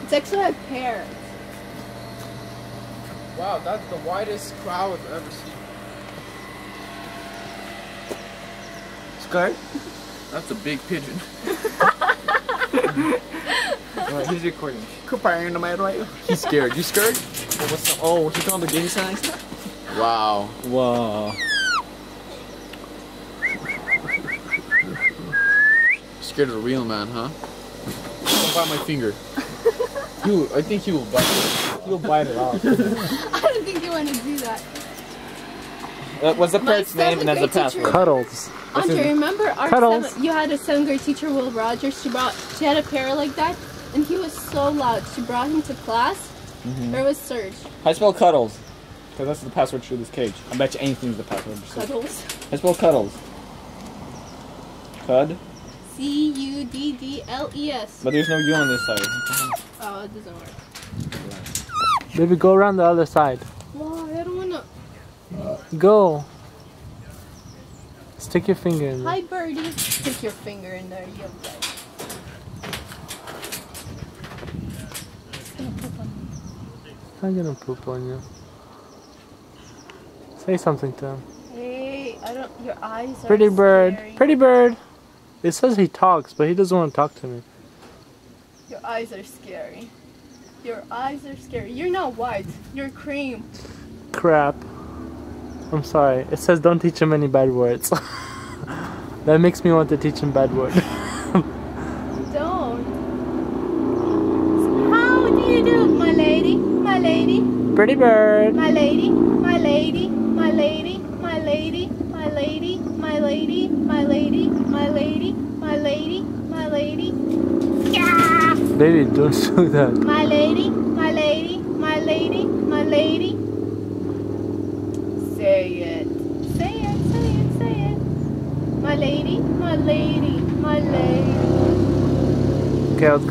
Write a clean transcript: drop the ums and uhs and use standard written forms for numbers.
It's actually a parrot. Wow, that's the widest crowd I've ever seen. Scared? That's a big pigeon. Alright, he's recording. He's scared. You scared? What's he called? The game signs? Wow. Wow. Scared of the real man, huh? Don't bite my finger. I think he will bite it. He'll bite it off. I don't think you want to do that. What's the parrot's name and that's the password? Cuddles. Andre, remember Cuddles. you had a 7th grade teacher, Will Rogers. She had a parrot like that, and he was so loud. She brought him to class. Where was Serge? How do you spell Cuddles? Because that's the password to this cage. I bet you anything's the password. Cuddles. How do you spell Cuddles? Cud? C-U-D-D-L-E-S. But there's no U on this side. Oh, it doesn't work. Baby, go around the other side. Why? I don't wanna. Go. Stick your finger in there. Hi, birdie. Stick your finger in there, you guys. I'm gonna poop on you. Say something to him. Hey, I don't. Your eyes are Pretty bird. scary. Pretty bird. It says he talks, but he doesn't want to talk to me. Your eyes are scary. Your eyes are scary. You're not white. You're cream. Crap. I'm sorry. It says don't teach him any bad words. That makes me want to teach him bad words. Don't. How do you do, my lady? My lady? Pretty bird. My lady? My lady? My lady? My lady? My lady? My lady? My lady? My lady? My lady? My lady? Yeah! Baby, don't do that. My lady? My lady? My lady? My lady? Say it. Say it, say it, say it. My lady, my lady, my lady. Okay, let's go.